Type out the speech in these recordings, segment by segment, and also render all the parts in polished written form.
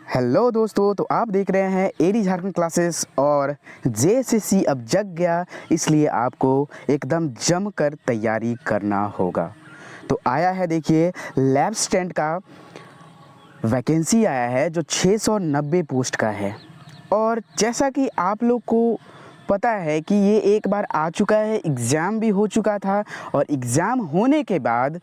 Hello दोस्तों, तो आप देख रहे हैं एडी झारखंड क्लासेस और जेएसएससी अब जग गया, इसलिए आपको एकदम जमकर तैयारी करना होगा। तो आया है, देखिए लैब स्टैंड का वैकेंसी आया है जो 690 पोस्ट का है। और जैसा कि आप लोग को पता है कि ये एक बार आ चुका है, एग्ज़ाम भी हो चुका था और एग्ज़ाम होने के बाद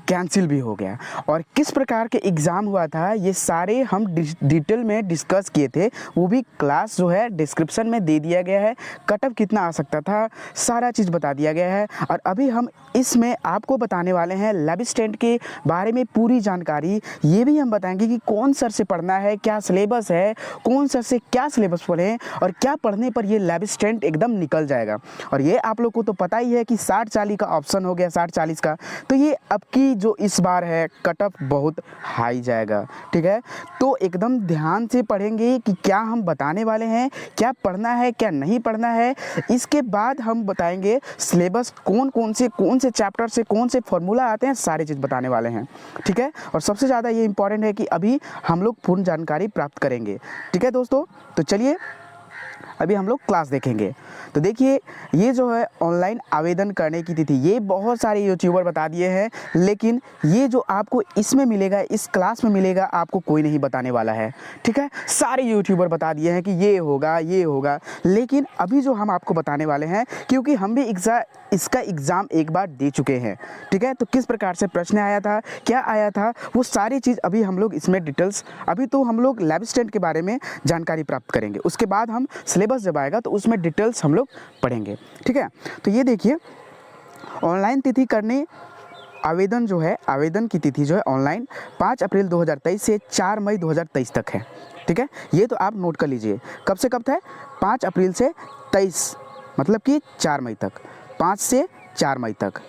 कैंसिल भी हो गया। और किस प्रकार के एग्ज़ाम हुआ था ये सारे हम डिटेल में डिस्कस किए थे, वो भी क्लास जो है डिस्क्रिप्शन में दे दिया गया है। कट ऑफ कितना आ सकता था सारा चीज़ बता दिया गया है। और अभी हम इसमें आपको बताने वाले हैं लैब असिस्टेंट के बारे में पूरी जानकारी। ये भी हम बताएंगे कि कौन सर से पढ़ना है, क्या सिलेबस है, कौन सर से क्या सिलेबस पढ़ें और क्या पढ़ने पर ये लैब असिस्टेंट एकदम निकल जाएगा। और ये आप लोग को तो पता ही है कि 60-40 का ऑप्शन हो गया, 60-40 का। तो ये अब की जो इस बार है कट ऑफ बहुत हाई जाएगा, ठीक है। तो एकदम ध्यान से पढ़ेंगे कि क्या हम बताने वाले हैं, क्या पढ़ना है क्या नहीं पढ़ना है। इसके बाद हम बताएंगे सिलेबस कौन से चैप्टर से कौन से फॉर्मूला आते हैं, सारी चीज़ बताने वाले हैं, ठीक है। और सबसे ज़्यादा ये इंपॉर्टेंट है कि अभी हम लोग पूर्ण जानकारी प्राप्त करेंगे, ठीक है दोस्तों। तो चलिए अभी हम लोग क्लास देखेंगे। तो देखिए ये जो है ऑनलाइन आवेदन करने की तिथि, ये बहुत सारे यूट्यूबर बता दिए हैं, लेकिन ये जो आपको इसमें मिलेगा, इस क्लास में मिलेगा, आपको कोई नहीं बताने वाला है, ठीक है। सारे यूट्यूबर बता दिए हैं कि ये होगा, लेकिन अभी जो हम आपको बताने वाले हैं, क्योंकि हम भी इसका एग्ज़ाम एक बार दे चुके हैं, ठीक है। तो किस प्रकार से प्रश्न आया था, क्या आया था, वो सारी चीज़ अभी हम लोग इसमें डिटेल्स, अभी तो हम लोग लैब असिस्टेंट के बारे में जानकारी प्राप्त करेंगे। उसके बाद हम सिलेबस जब आएगा तो उसमें डिटेल्स हम लोग पढ़ेंगे, ठीक है। तो ये देखिए ऑनलाइन तिथि करने आवेदन जो है, आवेदन की तिथि जो है ऑनलाइन 5 अप्रैल 2023 से 4 मई 2023 तक है, ठीक है। ये तो आप नोट कर लीजिए कब से कब है, 5 अप्रैल से 23, मतलब कि 4 मई तक, 5 से 4 मई तक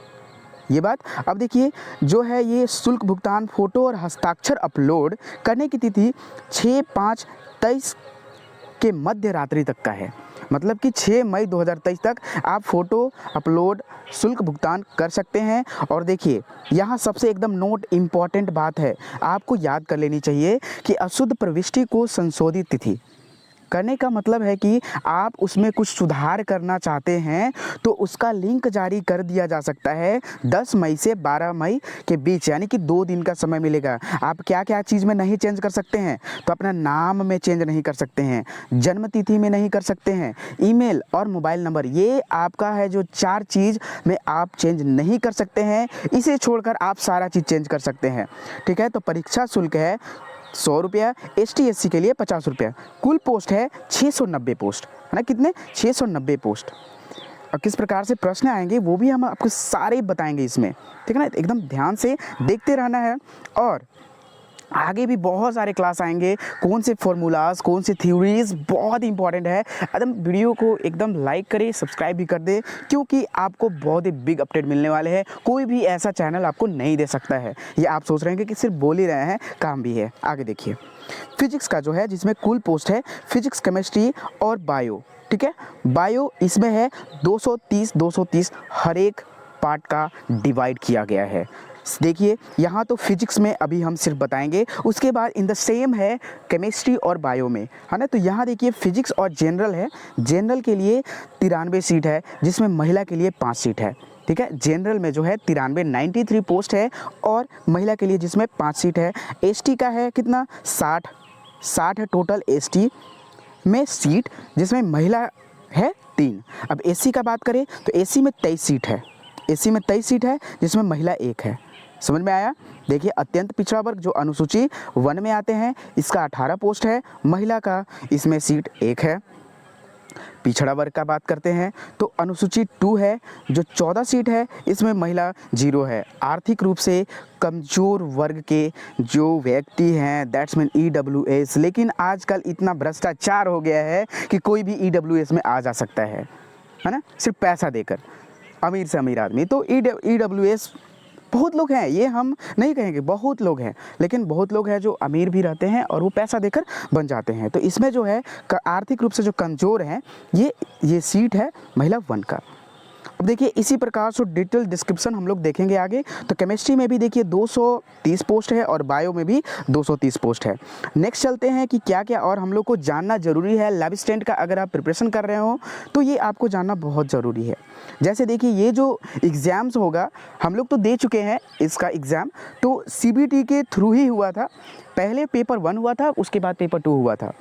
ये बात। अब देखिए जो है ये शुल्क भुगतान, फोटो और हस्ताक्षर अपलोड करने की तिथि 6/5/23 के मध्य रात्रि तक का है, मतलब कि 6 मई 2023 तक आप फ़ोटो अपलोड शुल्क भुगतान कर सकते हैं। और देखिए यहाँ सबसे एकदम नोट इम्पॉर्टेंट बात है, आपको याद कर लेनी चाहिए कि अशुद्ध प्रविष्टि को संशोधित तिथि करने का मतलब है कि आप उसमें कुछ सुधार करना चाहते हैं तो उसका लिंक जारी कर दिया जा सकता है 10 मई से 12 मई के बीच, यानी कि 2 दिन का समय मिलेगा। आप क्या क्या चीज़ में नहीं चेंज कर सकते हैं, तो अपना नाम में चेंज नहीं कर सकते हैं, जन्म तिथि में नहीं कर सकते हैं, ईमेल और मोबाइल नंबर, ये आपका है जो 4 चीज़ में आप चेंज नहीं कर सकते हैं। इसे छोड़कर आप सारा चीज़ चेंज कर सकते हैं, ठीक है। तो परीक्षा शुल्क है 100 रुपया, ST SC के लिए 50 रुपया। कुल पोस्ट है 690 पोस्ट, है ना, कितने 690 पोस्ट। और किस प्रकार से प्रश्न आएंगे वो भी हम आपको सारे बताएंगे इसमें, ठीक है ना। एकदम ध्यान से देखते रहना है। और आगे भी बहुत सारे क्लास आएंगे, कौन से फॉर्मूलाज, कौन से थ्योरीज, बहुत इंपॉर्टेंट है। एकदम वीडियो को एकदम लाइक करें, सब्सक्राइब भी कर दें, क्योंकि आपको बहुत ही बिग अपडेट मिलने वाले हैं। कोई भी ऐसा चैनल आपको नहीं दे सकता है। ये आप सोच रहे हैं कि सिर्फ बोल ही रहे हैं, काम भी है। आगे देखिए फिजिक्स का जो है, जिसमें कुल पोस्ट है फिजिक्स, केमिस्ट्री और बायो, ठीक है। बायो इसमें है 230 हर एक पार्ट का डिवाइड किया गया है। देखिए यहाँ तो फिजिक्स में अभी हम सिर्फ बताएंगे, उसके बाद इन द सेम है केमिस्ट्री और बायो में, है ना। तो यहाँ देखिए फिजिक्स और जनरल है, जनरल के लिए 93 सीट है, जिसमें महिला के लिए 5 सीट है, ठीक है। जनरल में जो है 93 पोस्ट है और महिला के लिए जिसमें 5 सीट है। ST का है कितना, 60 है टोटल ST में सीट, जिसमें महिला है 3। अब SC का बात करें तो SC में 23 सीट है, SC में 23 सीट है, जिसमें महिला 1 है। समझ में आया। देखिए अत्यंत पिछड़ा वर्ग जो अनुसूची 1 में आते हैं, इसका 18 पोस्ट है, महिला का इसमें सीट 1 है। पिछड़ा वर्ग का बात करते हैं तो अनुसूची 2 है जो 14 सीट है, इसमें महिला 0 है। आर्थिक रूप से कमज़ोर वर्ग के जो व्यक्ति हैं, दैट्स मीन EWS, लेकिन आजकल इतना भ्रष्टाचार हो गया है कि कोई भी EWS में आ जा सकता है ना, सिर्फ पैसा देकर, अमीर से अमीर आदमी। तो EWS बहुत लोग हैं, ये हम नहीं कहेंगे, बहुत लोग हैं, लेकिन बहुत लोग हैं जो अमीर भी रहते हैं और वो पैसा देकर बन जाते हैं। तो इसमें जो है आर्थिक रूप से जो कमज़ोर हैं, ये सीट है महिला 1 का। अब देखिए इसी प्रकार से डिटेल डिस्क्रिप्शन हम लोग देखेंगे आगे। तो केमिस्ट्री में भी देखिए 230 पोस्ट है और बायो में भी 230 पोस्ट है। नेक्स्ट चलते हैं कि क्या क्या और हम लोग को जानना ज़रूरी है लैब असिस्टेंट का। अगर आप प्रिपरेशन कर रहे हो तो ये आपको जानना बहुत ज़रूरी है। जैसे देखिए ये जो एग्ज़ाम्स होगा हम लोग तो दे चुके हैं इसका एग्ज़ाम, तो CBT के थ्रू ही हुआ था। पहले पेपर 1 हुआ था, उसके बाद पेपर 2 हुआ था,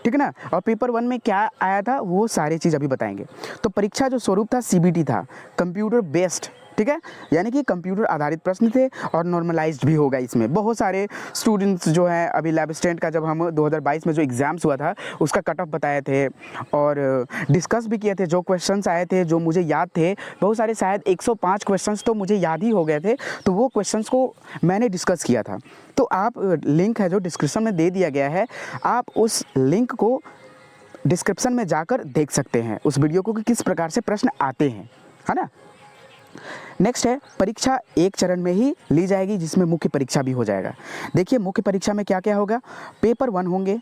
ठीक है ना। और पेपर 1 में क्या आया था वो सारी चीज़ अभी बताएंगे। तो परीक्षा जो स्वरूप था CBT था, कंप्यूटर बेस्ड, ठीक है, यानी कि कंप्यूटर आधारित प्रश्न थे और नॉर्मलाइज्ड भी होगा। इसमें बहुत सारे स्टूडेंट्स जो हैं अभी लैब असिस्टेंट का जब हम 2022 में जो एग्ज़ाम्स हुआ था उसका कट ऑफ बताए थे और डिस्कस भी किए थे। जो क्वेश्चंस आए थे जो मुझे याद थे, बहुत सारे, शायद 105 क्वेश्चंस तो मुझे याद ही हो गए थे, तो वो क्वेश्चंस को मैंने डिस्कस किया था। तो आप लिंक है जो डिस्क्रिप्शन में दे दिया गया है, आप उस लिंक को डिस्क्रिप्शन में जाकर देख सकते हैं उस वीडियो को कि किस प्रकार से प्रश्न आते हैं, है ना। नेक्स्ट है परीक्षा एक चरण में ही ली जाएगी जिसमें मुख्य परीक्षा भी हो जाएगा। देखिए मुख्य परीक्षा में क्या क्या होगा, पेपर 1 होंगे,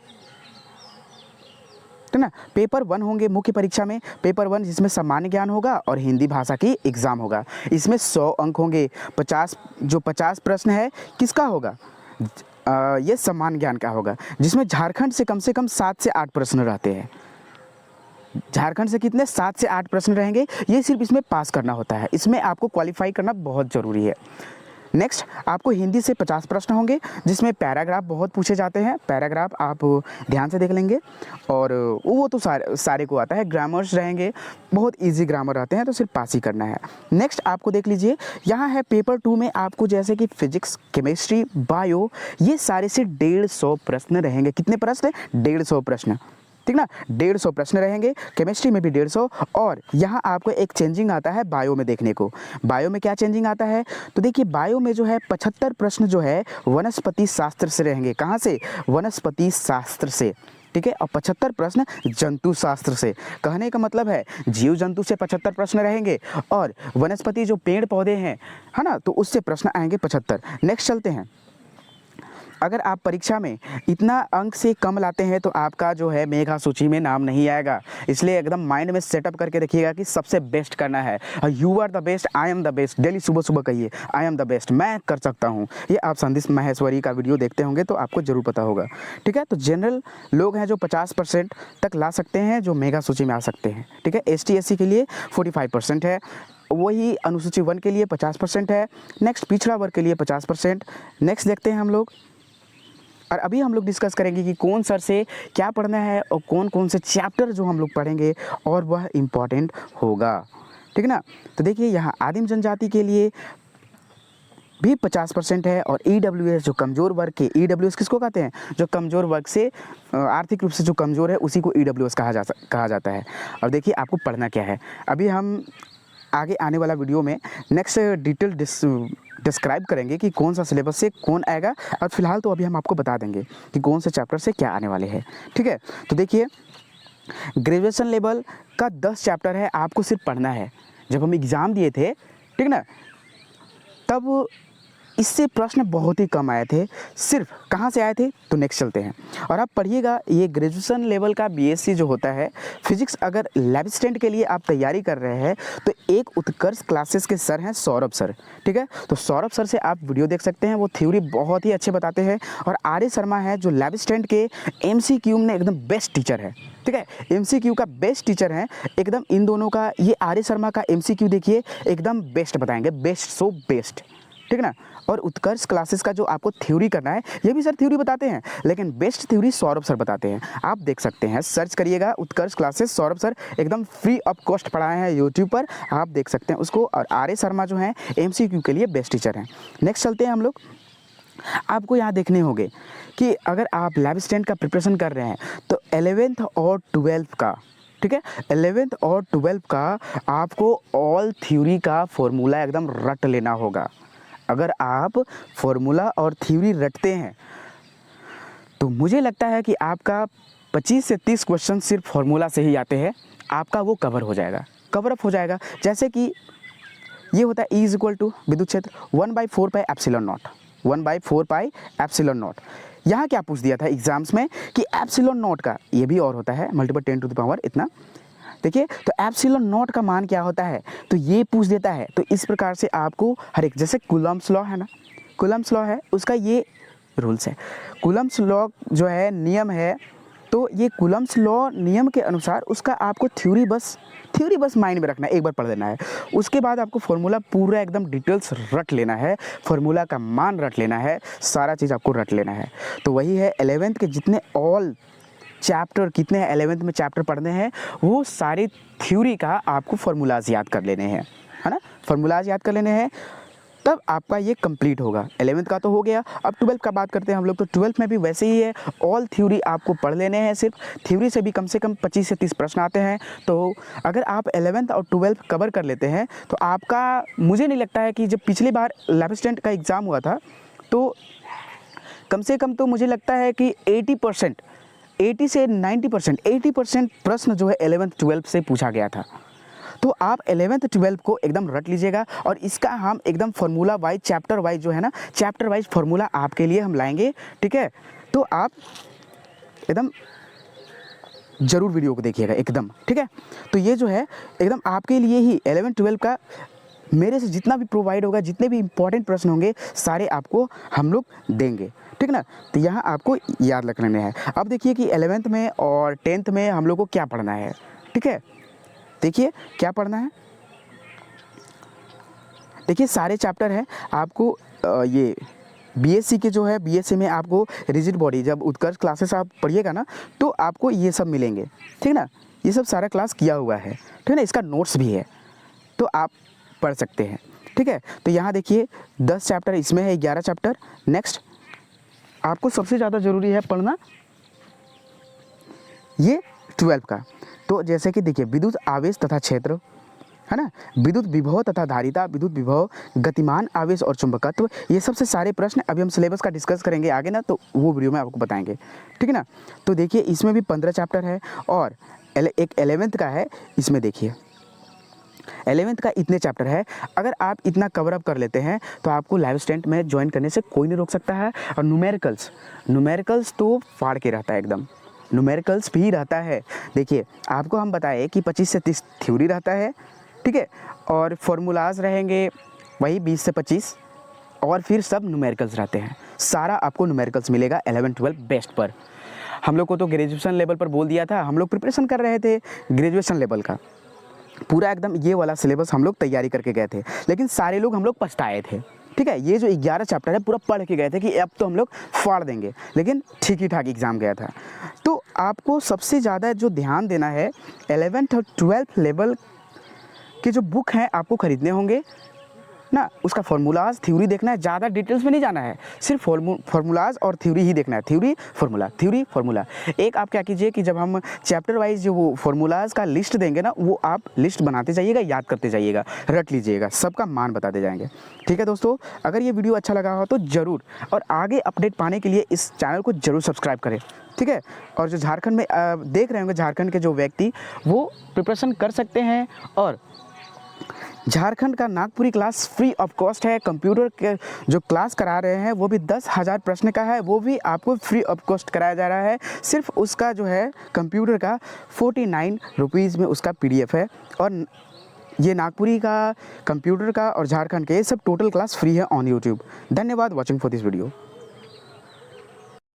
तो ना पेपर 1 होंगे मुख्य परीक्षा में। पेपर 1 जिसमें सामान्य ज्ञान होगा और हिंदी भाषा की एग्ज़ाम होगा। इसमें 100 अंक होंगे। 50 प्रश्न है किसका होगा, ये सामान्य ज्ञान का होगा, जिसमें झारखंड से कम 7 से 8 प्रश्न रहते हैं। झारखंड से कितने, 7 से 8 प्रश्न रहेंगे। ये सिर्फ इसमें पास करना होता है, इसमें आपको क्वालिफाई करना बहुत ज़रूरी है। नेक्स्ट आपको हिंदी से 50 प्रश्न होंगे जिसमें पैराग्राफ बहुत पूछे जाते हैं। पैराग्राफ आप ध्यान से देख लेंगे और वो तो सारे को आता है। ग्रामर्स रहेंगे, बहुत इजी ग्रामर रहते हैं, तो सिर्फ पास ही करना है। नेक्स्ट आपको देख लीजिए, यहाँ है पेपर 2 में आपको जैसे कि फिजिक्स, केमिस्ट्री, बायो, ये सारे से 150 प्रश्न रहेंगे। कितने प्रश्न, 150 प्रश्न, ठीक ना, 150 प्रश्न रहेंगे। केमिस्ट्री में भी 150। और यहाँ आपको एक चेंजिंग आता है बायो में देखने को। बायो में क्या चेंजिंग आता है, तो देखिए बायो में जो है 75 प्रश्न जो है वनस्पति शास्त्र से रहेंगे। कहाँ से, वनस्पति शास्त्र से, ठीक है। और 75 प्रश्न जंतु शास्त्र से। कहने का मतलब है जीव जंतु से 75 प्रश्न रहेंगे और वनस्पति जो पेड़ पौधे हैं, है ना, तो उससे प्रश्न आएंगे 75। नेक्स्ट चलते हैं, अगर आप परीक्षा में इतना अंक से कम लाते हैं तो आपका जो है मेधा सूची में नाम नहीं आएगा। इसलिए एकदम माइंड में सेटअप करके रखिएगा कि सबसे बेस्ट करना है। You are the best, I am the best. Daily सुबह सुबह कहिए आई एम द बेस्ट, मैं कर सकता हूँ। ये आप संदेश माहेश्वरी का वीडियो देखते होंगे तो आपको जरूर पता होगा, ठीक है। तो जनरल लोग हैं जो 50% तक ला सकते हैं, जो मेगा सूची में आ सकते हैं, ठीक है। ST SC के लिए 45% है, वही अनुसूची 1 के लिए 50% है। नेक्स्ट पिछड़ा वर्ग के लिए 50%। नेक्स्ट देखते हैं हम लोग, और अभी हम लोग डिस्कस करेंगे कि कौन सर से क्या पढ़ना है और कौन कौन से चैप्टर जो हम लोग पढ़ेंगे और वह इम्पॉर्टेंट होगा, ठीक है ना। तो देखिए यहाँ आदिम जनजाति के लिए भी 50% है और EWS जो कमज़ोर वर्ग के, EWS किसको कहते हैं, जो कमज़ोर वर्ग से आर्थिक रूप से जो कमज़ोर है उसी को EWS कहा जाता है। और देखिए आपको पढ़ना क्या है, अभी हम आगे आने वाला वीडियो में नेक्स्ट डिटेल डिस्क्राइब करेंगे कि कौन सा सिलेबस से कौन आएगा। और फिलहाल तो अभी हम आपको बता देंगे कि कौन से चैप्टर से क्या आने वाले हैं, ठीक है। तो देखिए ग्रेजुएशन लेवल का 10 चैप्टर है, आपको सिर्फ पढ़ना है। जब हम एग्ज़ाम दिए थे, ठीक ना, तब इससे प्रश्न बहुत ही कम आए थे। सिर्फ कहाँ से आए थे, तो नेक्स्ट चलते हैं और आप पढ़िएगा। ये ग्रेजुएशन लेवल का BSc जो होता है फिजिक्स, अगर लैब असिस्टेंट के लिए आप तैयारी कर रहे हैं तो एक उत्कर्ष क्लासेस के सर हैं सौरभ सर, ठीक है। तो सौरभ सर से आप वीडियो देख सकते हैं, वो थ्योरी बहुत ही अच्छे बताते हैं। और आर्य शर्मा है जो लैब असिस्टेंट के MCQ में एकदम बेस्ट टीचर है, ठीक है। MCQ का बेस्ट टीचर है एकदम। इन दोनों का, ये आर्य शर्मा का MCQ देखिए एकदम बेस्ट बताएंगे, बेस्ट सो बेस्ट, ठीक है ना। और उत्कर्ष क्लासेस का जो आपको थ्योरी करना है, ये भी सर थ्योरी बताते हैं, लेकिन बेस्ट थ्योरी सौरभ सर बताते हैं। आप देख सकते हैं, सर्च करिएगा उत्कर्ष क्लासेस, सौरभ सर एकदम फ्री ऑफ कॉस्ट पढ़ाए हैं यूट्यूब पर, आप देख सकते हैं उसको। और आर्य शर्मा जो हैं MCQ के लिए बेस्ट टीचर हैं। नेक्स्ट चलते हैं हम लोग, आपको यहाँ देखने होंगे कि अगर आप लैब असिस्टेंट का प्रिपरेशन कर रहे हैं तो 11th और 12th का, ठीक है, 11th और 12th का आपको ऑल थ्योरी का फॉर्मूला एकदम रट लेना होगा। अगर आप फॉर्मूला और थ्योरी रटते हैं तो मुझे लगता है कि आपका 25 से 30 क्वेश्चन सिर्फ फॉर्मूला से ही आते हैं, आपका वो कवर हो जाएगा, कवर अप हो जाएगा। जैसे कि ये होता है E = विद्युत क्षेत्र 1/4 pi epsilon not, 1/4 pi epsilon not. यहाँ क्या पूछ दिया था एग्जाम्स में कि एप्सिलॉन नॉट का ये भी और होता है मल्टीपल 10 टू द पावर इतना, देखिए तो एप्सिलॉन नॉट का मान क्या होता है, तो ये पूछ देता है। तो इस प्रकार से आपको हर एक, जैसे कूलम्ब्स लॉ है ना, कूलम्ब्स लॉ है, उसका ये रूल्स है। कूलम्ब्स लॉ जो है नियम है, तो ये कूलम्ब्स लॉ नियम के अनुसार उसका आपको थ्योरी बस माइंड में रखना है, एक बार पढ़ लेना है। उसके बाद आपको फार्मूला पूरा एकदम डिटेल्स रट लेना है, फार्मूला का मान रट लेना है, सारा चीज़ आपको रट लेना है। तो वही है 11th के जितने ऑल चैप्टर, कितने 11th में चैप्टर पढ़ने हैं, वो सारी थ्योरी का आपको फार्मूलाज याद कर लेने हैं, है ना, फार्मूलाज याद कर लेने हैं, तब आपका ये कंप्लीट होगा। 11th का तो हो गया, अब 12th का बात करते हैं हम लोग। तो 12th में भी वैसे ही है, ऑल थ्योरी आपको पढ़ लेने हैं। सिर्फ थ्योरी से भी कम से कम 25 से 30 प्रश्न आते हैं। तो अगर आप 11th और 12th कवर कर लेते हैं तो आपका, मुझे नहीं लगता है कि जब पिछली बार लैब असिस्टेंट का एग्ज़ाम हुआ था तो कम से कम तो मुझे लगता है कि 80% 80 से 90% 80% प्रश्न जो है 11th 12th से पूछा गया था। तो आप 11th 12th को एकदम रट लीजिएगा, और इसका हम एकदम फार्मूला वाइज, चैप्टर वाइज जो है ना, चैप्टर वाइज फार्मूला आपके लिए हम लाएंगे, ठीक है। तो आप एकदम ज़रूर वीडियो को देखिएगा एकदम, ठीक है। तो ये जो है एकदम आपके लिए ही 11th 12th का मेरे से जितना भी प्रोवाइड होगा, जितने भी इंपॉर्टेंट प्रश्न होंगे सारे आपको हम लोग देंगे, ठीक ना। तो यहाँ आपको याद रख लेना है। अब देखिए कि 11th में और 10th में हम लोग को क्या पढ़ना है, ठीक है। देखिए क्या पढ़ना है, देखिए सारे चैप्टर हैं आपको। ये बीएससी के जो है, बीएससी में आपको रिजिड बॉडी, जब उत्कर्ष क्लासेस आप पढ़िएगा ना तो आपको ये सब मिलेंगे, ठीक ना। ये सब सारा क्लास किया हुआ है, ठीक ना, इसका नोट्स भी है, तो आप पढ़ सकते हैं, ठीक है। तो यहाँ देखिए 10 चैप्टर इसमें है, 11 चैप्टर। नेक्स्ट आपको सबसे ज़्यादा ज़रूरी है पढ़ना ये 12 का। तो जैसे कि देखिए विद्युत आवेश तथा क्षेत्र, है ना, विद्युत विभव तथा धारिता, विद्युत विभव, गतिमान आवेश और चुंबकत्व, ये सबसे सारे प्रश्न अभी हम सिलेबस का डिस्कस करेंगे आगे ना, तो वो वीडियो में आपको बताएंगे, ठीक है ना। तो देखिए इसमें भी 15 चैप्टर है, और एक 11th का है, इसमें देखिए 11th का इतने चैप्टर है। अगर आप इतना कवर अप कर लेते हैं तो आपको लैब असिस्टेंट में ज्वाइन करने से कोई नहीं रोक सकता है। और न्यूमेरिकल्स तो फाड़ के रहता है एकदम, न्यूमेरिकल्स भी रहता है। देखिए आपको हम बताएं कि 25 से 30 थ्योरी रहता है, ठीक है, और फार्मूलाज रहेंगे वही 20 से 25, और फिर सब न्यूमेरिकल्स रहते हैं। सारा आपको न्यूमेरिकल्स मिलेगा 11 12 बेस्ट पर। हम लोग को तो ग्रेजुएशन लेवल पर बोल दिया था, हम लोग प्रिपरेशन कर रहे थे ग्रेजुएशन लेवल का, पूरा एकदम ये वाला सिलेबस हम लोग तैयारी करके गए थे, लेकिन सारे लोग हम लोग पछताए थे, ठीक है। ये जो 11 चैप्टर है पूरा पढ़ के गए थे कि अब तो हम लोग फाड़ देंगे, लेकिन ठीक ही ठाक एग्ज़ाम गया था। तो आपको सबसे ज़्यादा जो ध्यान देना है, 11th और 12th लेवल के जो बुक हैं आपको ख़रीदने होंगे ना, उसका फार्मूलाज थ्योरी देखना है, ज़्यादा डिटेल्स में नहीं जाना है, सिर्फ फार्मूलाज और थ्योरी ही देखना है, थ्योरी फार्मूला। एक आप क्या कीजिए कि जब हम चैप्टर वाइज जो वो फार्मूलाज का लिस्ट देंगे ना, वो आप लिस्ट बनाते जाइएगा, याद करते जाइएगा, रट लीजिएगा, सबका मान बताते जाएंगे, ठीक है दोस्तों। अगर ये वीडियो अच्छा लगा हो तो ज़रूर, और आगे अपडेट पाने के लिए इस चैनल को ज़रूर सब्सक्राइब करें, ठीक है। और जो झारखंड में देख रहे होंगे, झारखंड के जो व्यक्ति वो प्रिपरेशन कर सकते हैं, और झारखंड का Nagpuri class free of cost है। कंप्यूटर के जो क्लास करा रहे हैं वो भी 10,000 प्रश्न का है, वो भी आपको फ्री ऑफ कॉस्ट कराया जा रहा है। सिर्फ उसका जो है कंप्यूटर का 49 रुपीज़ में उसका PDF है, और ये नागपुरी का, कंप्यूटर का और झारखंड के, ये सब टोटल क्लास फ्री है ऑन YouTube। धन्यवाद वॉचिंग फॉर दिस वीडियो।